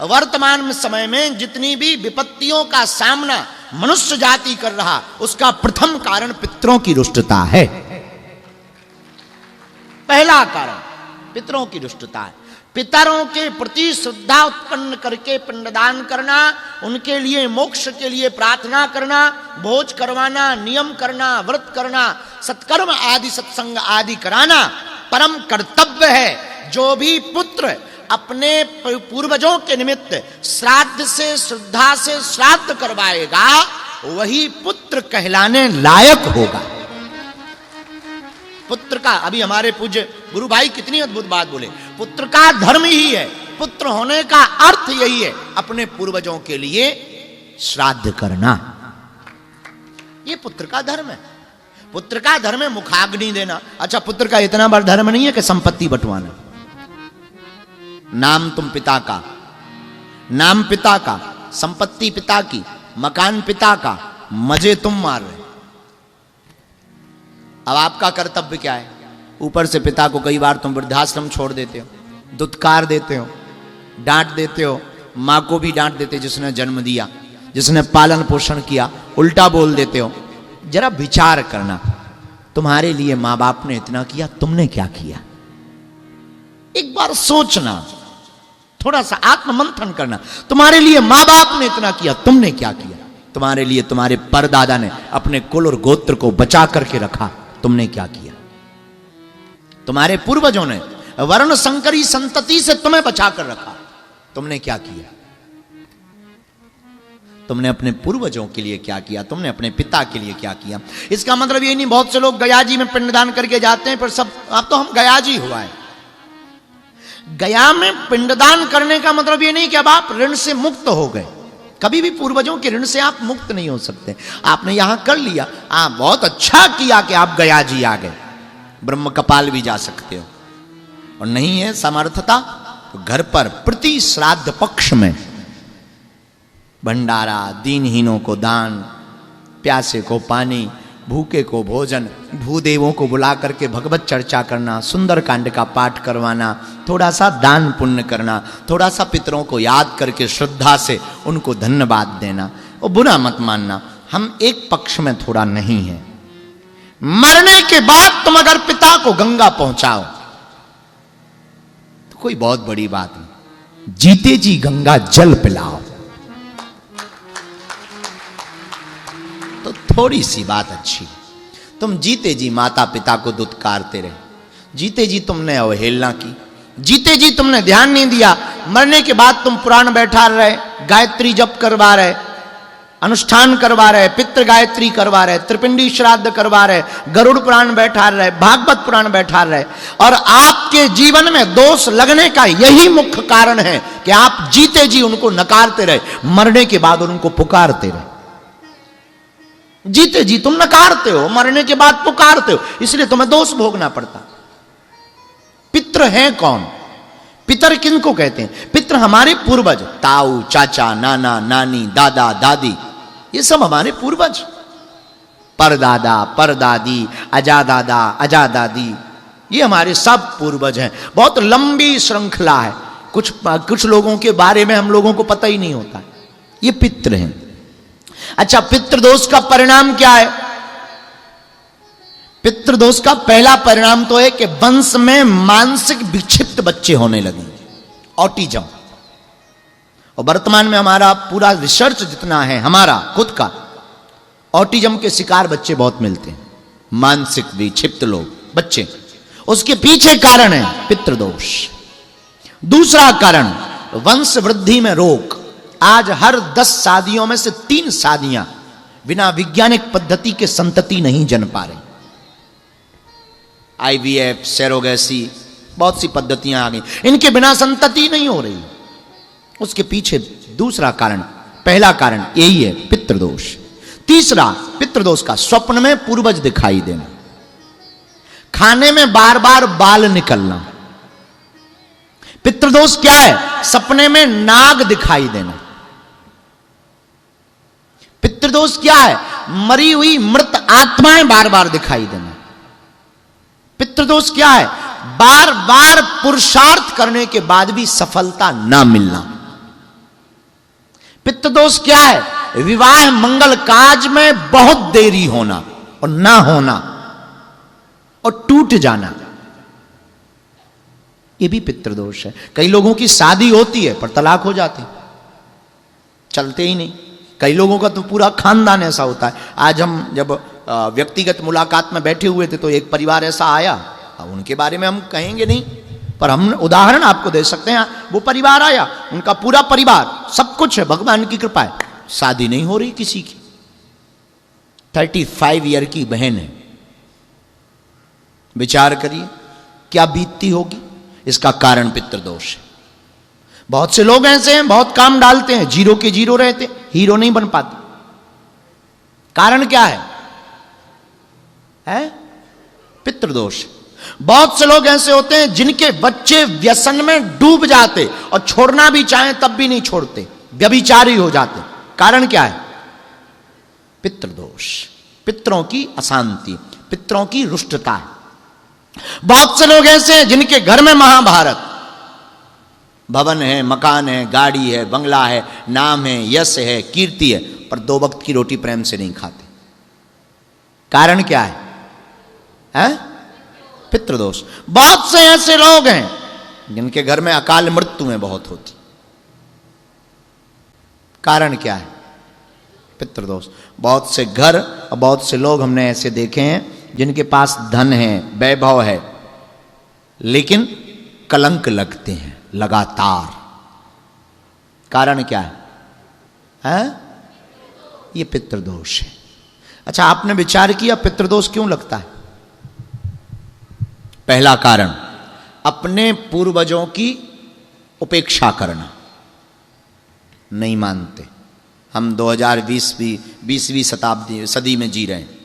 वर्तमान में समय में जितनी भी विपत्तियों का सामना मनुष्य जाति कर रहा, उसका प्रथम कारण पितरों की रुष्टता है। पहला कारण पितरों की रुष्टता है। पितरों के प्रति श्रद्धा उत्पन्न करके पिंडदान करना, उनके लिए मोक्ष के लिए प्रार्थना करना, भोज करवाना, नियम करना, व्रत करना, सत्कर्म आदि सत्संग आदि कराना परम कर्तव्य है। जो भी पुत्र अपने पूर्वजों के निमित्त श्राद्ध से श्रद्धा से श्राद्ध करवाएगा, वही पुत्र कहलाने लायक होगा। पुत्र का, अभी हमारे पूज्य गुरु भाई कितनी अद्भुत बात बोले, पुत्र का धर्म ही है, पुत्र होने का अर्थ यही है, अपने पूर्वजों के लिए श्राद्ध करना। ये पुत्र का धर्म है। पुत्र का धर्म है मुखाग्नि देना। अच्छा, पुत्र का इतना बड़ा धर्म नहीं है कि संपत्ति बंटवाना। नाम तुम पिता का, नाम पिता का, संपत्ति पिता की, मकान पिता का, मजे तुम मार रहे। अब आपका कर्तव्य क्या है? ऊपर से पिता को कई बार तुम वृद्धाश्रम छोड़ देते हो, दुत्कार देते हो, डांट देते हो, मां को भी डांट देते जिसने जन्म दिया, जिसने पालन पोषण किया, उल्टा बोल देते हो। जरा विचार करना, तुम्हारे लिए मां बाप ने इतना किया, तुमने क्या किया? एक बार सोचना, थोड़ा सा आत्ममंथन करना। तुम्हारे लिए मां बाप ने इतना किया, तुमने क्या किया? तुम्हारे लिए तुम्हारे परदादा ने अपने कुल और गोत्र को बचा करके रखा, तुमने क्या किया? तुम्हारे पूर्वजों ने वर्ण संकरी संतति से तुम्हें बचा कर रखा, तुमने क्या किया? तुमने अपने पूर्वजों के लिए क्या किया? तुमने अपने पिता के लिए क्या किया? इसका मतलब ये नहीं, बहुत से लोग गया जी में पिंडदान करके जाते हैं, पर सब अब तो हम गया जी हुआ है। गया में पिंडदान करने का मतलब ये नहीं कि अब आप ऋण से मुक्त हो गए। कभी भी पूर्वजों के ऋण से आप मुक्त नहीं हो सकते। आपने यहां कर लिया, आप बहुत अच्छा किया कि आप गया जी आ गए, ब्रह्म कपाल भी जा सकते हो। और नहीं है सामर्थ्यता तो घर पर प्रति श्राद्ध पक्ष में भंडारा, दीनहीनों को दान, प्यासे को पानी, भूखे को भोजन, भूदेवों को बुला करके भगवत चर्चा करना, सुंदर कांड का पाठ करवाना, थोड़ा सा दान पुण्य करना, थोड़ा सा पितरों को याद करके श्रद्धा से उनको धन्यवाद देना। और बुरा मत मानना, हम एक पक्ष में थोड़ा नहीं है। मरने के बाद तुम अगर पिता को गंगा पहुंचाओ तो कोई बहुत बड़ी बात नहीं। जीते जी गंगा जल पिलाओ तो थोड़ी सी बात अच्छी। तुम जीते जी माता पिता को दुत्कारते रहे, जीते जी तुमने अवहेलना की, जीते जी तुमने ध्यान नहीं दिया, मरने के बाद तुम पुराण बैठा रहे, गायत्री जप करवा रहे, अनुष्ठान करवा रहे, पितृ गायत्री करवा रहे, त्रिपिंडी श्राद्ध करवा रहे, गरुड़ पुराण बैठा रहे, भागवत पुराण बैठा रहे, और आपके जीवन में दोष लगने का यही मुख्य कारण है कि आप जीते जी उनको नकारते रहे, मरने के बाद उनको पुकारते रहे। जीते जी तुम नकारते हो, मरने के बाद पुकारते हो, इसलिए तुम्हें दोष भोगना पड़ता। पितृ हैं कौन? पितर किनको कहते हैं? पितृ हमारे पूर्वज, ताऊ, चाचा, नाना, नानी, दादा, दादी, ये सब हमारे पूर्वज। परदादा, परदादी, अजादादा, अजादादी, ये हमारे सब पूर्वज हैं। बहुत लंबी श्रृंखला है। कुछ लोगों के बारे में हम लोगों को पता ही नहीं होता। ये पितृ हैं। अच्छा, पितृदोष का परिणाम क्या है? पितृदोष का पहला परिणाम तो है कि वंश में मानसिक विक्षिप्त बच्चे होने लगे, ऑटिज्म। और वर्तमान में हमारा पूरा रिसर्च जितना है हमारा खुद का, ऑटिज्म के शिकार बच्चे बहुत मिलते हैं, मानसिक विक्षिप्त लोग, बच्चे। उसके पीछे कारण है पितृदोष। दूसरा कारण वंश वृद्धि में रोक। आज हर 10 शादियों में से 3 शादियां बिना वैज्ञानिक पद्धति के संतति नहीं जन पा रही। IVF, सेरोगेसी, बहुत सी पद्धतियां आ गई, इनके बिना संतति नहीं हो रही। उसके पीछे दूसरा कारण, पहला कारण यही है पितृदोष। तीसरा, पितृदोष का स्वप्न में पूर्वज दिखाई देना, खाने में बार बार बाल निकलना। पितृदोष क्या है? सपने में नाग दिखाई देना। पितृदोष क्या है? मरी हुई मृत आत्माएं बार बार दिखाई देना। पितृदोष क्या है? बार बार पुरुषार्थ करने के बाद भी सफलता ना मिलना। पितृ दोष क्या है? विवाह मंगल काज में बहुत देरी होना और ना होना और टूट जाना, ये भी पितृ दोष है। कई लोगों की शादी होती है पर तलाक हो जाते, चलते ही नहीं। कई लोगों का तो पूरा खानदान ऐसा होता है। आज हम जब व्यक्तिगत मुलाकात में बैठे हुए थे तो एक परिवार ऐसा आया, अब उनके बारे में हम कहेंगे नहीं पर हम उदाहरण आपको दे सकते हैं। वो परिवार आया, उनका पूरा परिवार, सब कुछ है, भगवान की कृपा है, शादी नहीं हो रही किसी की। 35 ईयर की बहन है। विचार करिए क्या बीतती होगी। इसका कारण पितृदोष है। बहुत से लोग ऐसे हैं, बहुत काम डालते हैं, जीरो के जीरो रहते, हीरो नहीं बन पाते। कारण क्या है? पितृदोष। बहुत से लोग ऐसे होते हैं जिनके बच्चे व्यसन में डूब जाते और छोड़ना भी चाहें तब भी नहीं छोड़ते, व्यभिचारी हो जाते। कारण क्या है? पितृदोष, पितरों की अशांति, पितरों की रुष्टता है। बहुत से लोग ऐसे हैं जिनके घर में महाभारत, भवन है, मकान है, गाड़ी है, बंगला है, नाम है, यश है, कीर्ति है, पर 2 वक्त की रोटी प्रेम से नहीं खाते। कारण क्या है? पितृदोष। बहुत से ऐसे लोग हैं जिनके घर में अकाल मृत्युएं बहुत होती। कारण क्या है? पितृदोष। बहुत से घर और बहुत से लोग हमने ऐसे देखे हैं जिनके पास धन है, वैभव है, लेकिन कलंक लगते हैं लगातार। कारण क्या है? ये पितृदोष है। अच्छा, आपने विचार किया पितृदोष क्यों लगता है? पहला कारण, अपने पूर्वजों की उपेक्षा करना। नहीं मानते। हम 2020वीं सदी में जी रहे हैं।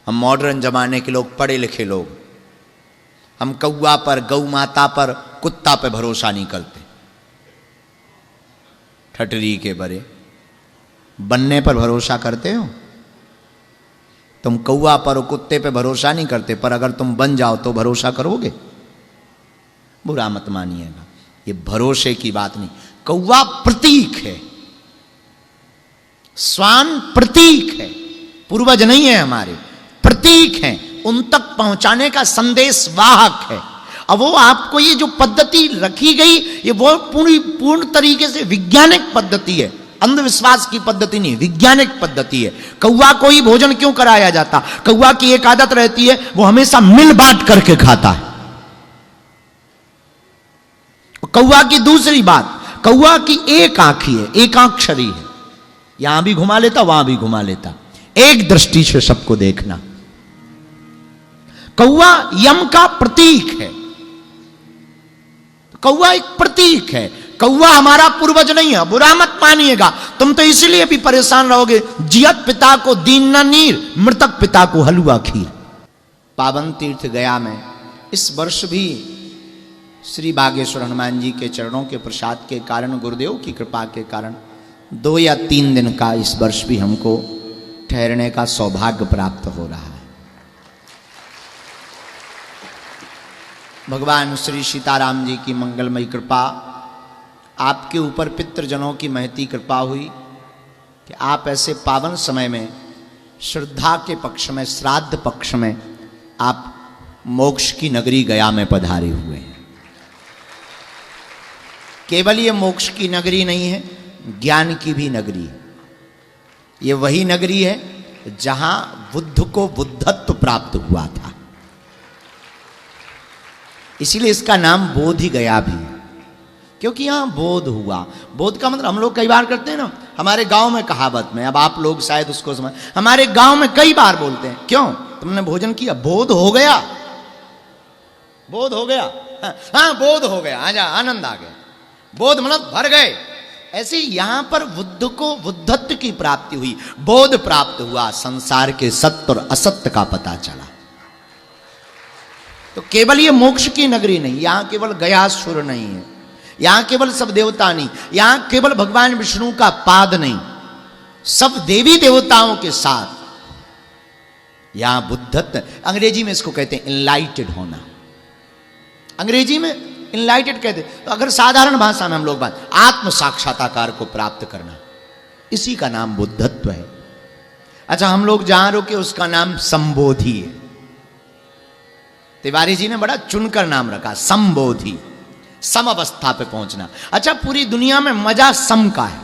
हम मॉडर्न जमाने के लोग, पढ़े लिखे लोग, हम कौवा पर, गौ माता पर, कुत्ता पे भरोसा नहीं करते। ठटरी के बरे बनने पर भरोसा करते हो? तुम कौवा पर और कुत्ते पे भरोसा नहीं करते, पर अगर तुम बन जाओ तो भरोसा करोगे? बुरा मत मानिएगा, ये भरोसे की बात नहीं। कौवा प्रतीक है, श्वान प्रतीक है, पूर्वज नहीं है हमारे, प्रतीक है, उन तक पहुंचाने का संदेश वाहक है। अब वो आपको ये जो पद्धति रखी गई, ये वो पूर्ण तरीके से वैज्ञानिक पद्धति है, अंधविश्वास की पद्धति नहीं, वैज्ञानिक पद्धति है। कौवा को ही भोजन क्यों कराया जाता? कौवा की एक आदत रहती है, वो हमेशा मिल बांट करके खाता है। कौवा की दूसरी बात, कौवा की एक आंखी है, एकाक्षरी है, यहां भी घुमा लेता, वहां भी घुमा लेता, एक दृष्टि से सबको देखना। कौवा यम का प्रतीक है, कौवा एक प्रतीक है। कौवा हमारा पूर्वज नहीं है, बुरा मत मानिएगा। तुम तो इसीलिए भी परेशान रहोगे, जियत पिता को दीन न नीर, मृतक पिता को हलवा खीर। पावन तीर्थ गया में इस वर्ष भी श्री बागेश्वर हनुमान जी के चरणों के प्रसाद के कारण, गुरुदेव की कृपा के कारण 2 या 3 दिन का इस वर्ष भी हमको ठहरने का सौभाग्य प्राप्त हो रहा है। भगवान श्री सीताराम जी की मंगलमयी कृपा, आपके ऊपर पितृजनों की महती कृपा हुई कि आप ऐसे पावन समय में, श्रद्धा के पक्ष में, श्राद्ध पक्ष में, आप मोक्ष की नगरी गया में पधारे हुए हैं। केवल ये मोक्ष की नगरी नहीं है, ज्ञान की भी नगरी है। ये वही नगरी है जहां बुद्ध को बुद्धत्व प्राप्त हुआ था, इसीलिए इसका नाम बोधि गया भी, क्योंकि यहां बोध हुआ। बोध का मतलब हम लोग कई बार करते हैं ना, हमारे गांव में कहावत में, अब आप लोग शायद उसको समझ, हमारे गांव में कई बार बोलते हैं, क्यों? तुमने भोजन किया, बोध हो गया, बोध हो गया, हाँ बोध हो गया, आजा आनंद आ गया, बोध मतलब भर गए। ऐसे यहां पर बुद्ध को बुद्धत्व की प्राप्ति हुई, बोध प्राप्त हुआ, संसार के सत्य और असत्य का पता चला। तो केवल ये मोक्ष की नगरी नहीं, यहां केवल गयासुर नहीं है, यहां केवल सब देवता नहीं, यहां केवल भगवान विष्णु का पाद नहीं, सब देवी देवताओं के साथ यहां बुद्धत्व, अंग्रेजी में इसको कहते हैं एनलाइटेड होना। अंग्रेजी में इनलाइटेड कहते। तो अगर साधारण भाषा में हम लोग बात, आत्म साक्षात्कार को प्राप्त करना, इसी का नाम बुद्धत्व है। अच्छा, हम लोग जहां रुके उसका नाम संबोधि है। तिवारी जी ने बड़ा चुनकर नाम रखा, संबोधि, सम अवस्था पे पहुंचना। अच्छा, पूरी दुनिया में मजा सम का है,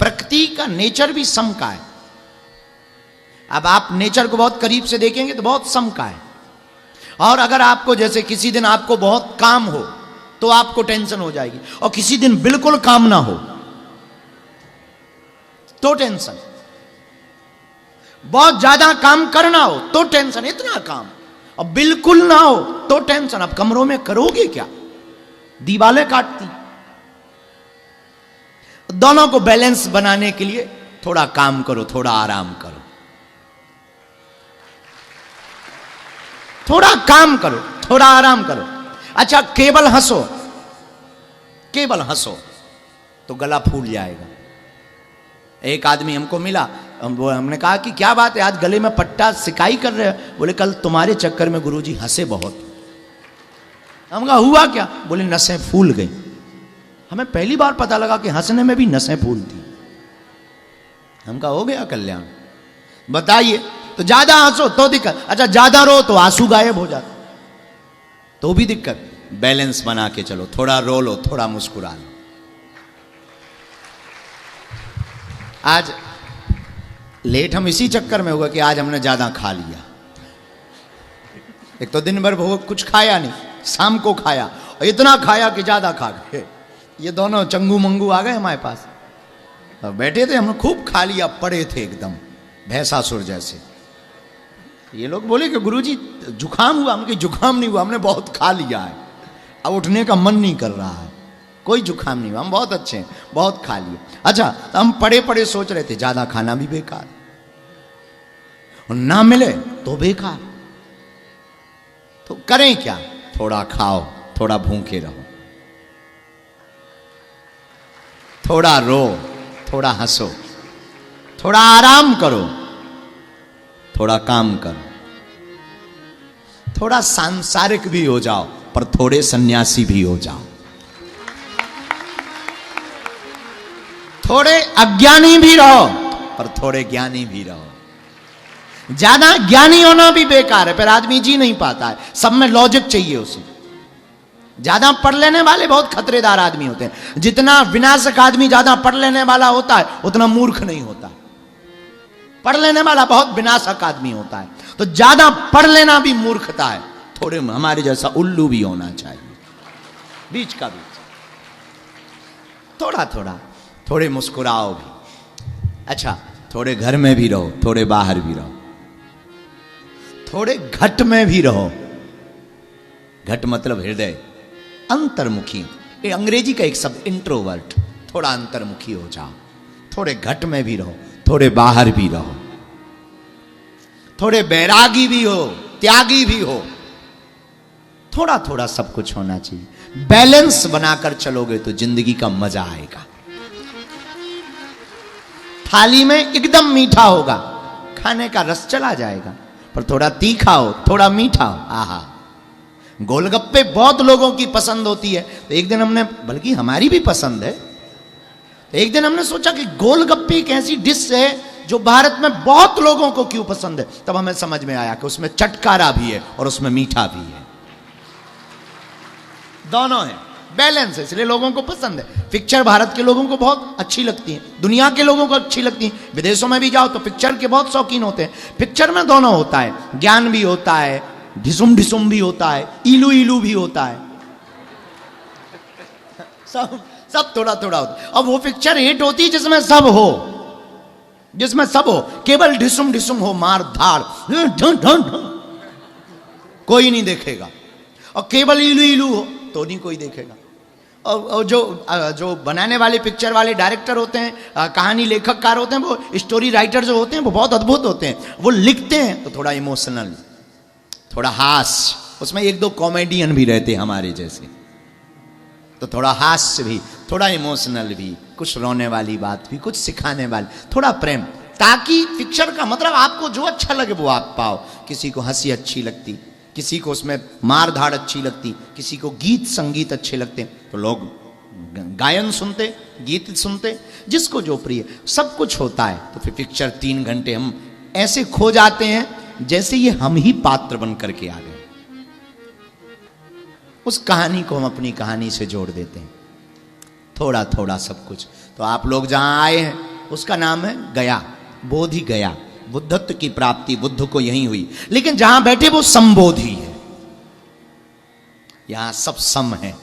प्रकृति का नेचर भी सम का है। अब आप नेचर को बहुत करीब से देखेंगे तो बहुत सम का है। और अगर आपको जैसे किसी दिन आपको बहुत काम हो तो आपको टेंशन हो जाएगी, और किसी दिन बिल्कुल काम ना हो तो टेंशन, बहुत ज्यादा काम करना हो तो टेंशन, इतना काम, और बिल्कुल ना हो तो टेंशन। अब कमरों में करोगे क्या, दीवारें काटती। दोनों को बैलेंस बनाने के लिए थोड़ा काम करो, थोड़ा आराम करो, थोड़ा काम करो, थोड़ा आराम करो। अच्छा, केवल हंसो, केवल हंसो तो गला फूल जाएगा। एक आदमी हमको मिला, हमने कहा कि क्या बात है, आज गले में पट्टा सिकाई कर रहे हो? बोले कल तुम्हारे चक्कर में गुरुजी हंसे बहुत। हम कहा हुआ क्या? बोले नसें फूल गई। हमें पहली बार पता लगा कि हंसने में भी नसें फूलती। हम कहा हो गया कल्याण। बताइए, तो ज्यादा हंसो तो दिक्कत, अच्छा ज्यादा रो तो आंसू गायब हो जाते तो भी दिक्कत। बैलेंस बना के चलो, थोड़ा रो लो, थोड़ा मुस्कुरा लो। आज लेट हम इसी चक्कर में हुआ कि आज हमने ज्यादा खा लिया। एक तो दिन भर बहुत कुछ खाया नहीं, शाम को खाया, और इतना खाया कि ज्यादा खा गए। ये दोनों चंगू मंगू आ गए हमारे पास, और बैठे थे, हमने खूब खा लिया, पड़े थे एकदम भैंसासुर जैसे। ये लोग बोले कि गुरुजी जुकाम हुआ? हमके जुकाम नहीं हुआ, हमने बहुत खा लिया है, अब उठने का मन नहीं कर रहा है। कोई जुकाम नहीं हुआ, हम बहुत अच्छे हैं, बहुत खा लिए। अच्छा, तो हम पड़े पड़े सोच रहे थे ज्यादा खाना भी बेकार, और ना मिले तो बेकार, तो करें क्या? थोड़ा खाओ, थोड़ा भूखे रहो, थोड़ा रो, थोड़ा हंसो, थोड़ा आराम करो, थोड़ा काम करो, थोड़ा सांसारिक भी हो जाओ, पर थोड़े सन्यासी भी हो जाओ, थोड़े अज्ञानी भी रहो, पर थोड़े ज्ञानी भी रहो। ज्यादा ज्ञानी होना भी बेकार है, फिर आदमी जी नहीं पाता है, सब में लॉजिक चाहिए उसे। ज्यादा पढ़ लेने वाले बहुत खतरेदार आदमी होते हैं। जितना विनाशक आदमी ज्यादा पढ़ लेने वाला होता है उतना मूर्ख नहीं होता। पढ़ लेने वाला बहुत विनाशक आदमी होता है, तो ज्यादा पढ़ लेना भी मूर्खता है। थोड़े हमारे जैसा उल्लू भी होना चाहिए, बीच का बीच, थोड़ा थोड़ा, थोड़े मुस्कुराओ भी। अच्छा, थोड़े घर में भी रहो, थोड़े बाहर भी रहो, थोड़े घट में भी रहो। घट मतलब हृदय, अंतर्मुखी। ये अंग्रेजी का एक शब्द इंट्रोवर्ट। थोड़ा अंतर्मुखी हो जाओ, थोड़े घट में भी रहो, थोड़े बाहर भी रहो, थोड़े बैरागी भी हो, त्यागी भी हो, थोड़ा थोड़ा सब कुछ होना चाहिए। बैलेंस बनाकर चलोगे तो जिंदगी का मजा आएगा। थाली में एकदम मीठा होगा, खाने का रस चला जाएगा, पर थोड़ा तीखा हो, थोड़ा मीठा हो, आहा। गोलगप्पे बहुत लोगों की पसंद होती है, तो एक दिन हमने, बल्कि हमारी भी पसंद है, तो एक दिन हमने सोचा कि गोलगप्पे एक ऐसी डिश है जो भारत में बहुत लोगों को क्यों पसंद है। तब हमें समझ में आया कि उसमें चटकारा भी है और उसमें मीठा भी है, दोनों है, बैलेंस है, इसलिए लोगों को पसंद है। पिक्चर भारत के लोगों को बहुत अच्छी लगती है, दुनिया के लोगों को अच्छी लगती है। विदेशों में भी जाओ तो पिक्चर के बहुत शौकीन होते हैं। पिक्चर में दोनों होता है, ज्ञान भी होता है, ढिसुम ढिसुम भी होता है, इलू इलू भी होता है, सब थोड़ा थोड़ा होता है। अब वो पिक्चर हिट होती है जिसमें सब हो, जिसमें सब हो, केवल ढिसुम ढिसुम हो, मार धाड़, कोई नहीं देखेगा। और केवल इलू इलू हो तो नहीं कोई देखेगा। और जो बनाने वाले पिक्चर वाले डायरेक्टर होते हैं, कहानी लेखककार होते हैं, वो स्टोरी राइटर जो होते हैं वो बहुत अद्भुत होते हैं। वो लिखते हैं तो थोड़ा इमोशनल, थोड़ा हास्य, उसमें एक दो कॉमेडियन भी रहते हैं हमारे जैसे, तो थोड़ा हास्य भी, थोड़ा इमोशनल भी, कुछ रोने वाली बात भी, कुछ सिखाने वाली, थोड़ा प्रेम, ताकि पिक्चर का मतलब आपको जो अच्छा लगे वो आप पाओ। किसी को हंसी अच्छी लगती, किसी को उसमें मार धाड़ अच्छी लगती, किसी को गीत संगीत अच्छे लगते, तो लोग गायन सुनते, गीत सुनते, जिसको जो प्रिय, सब कुछ होता है। तो फिर पिक्चर 3 घंटे हम ऐसे खो जाते हैं जैसे ये हम ही पात्र बन करके आ गए। उस कहानी को हम अपनी कहानी से जोड़ देते हैं, थोड़ा थोड़ा सब कुछ। तो आप लोग जहां आए हैं उसका नाम है गया, बोधि गया। बुद्धत्व की प्राप्ति बुद्ध को यहीं हुई, लेकिन जहां बैठे वो संबोधि है, यहां सब सम है।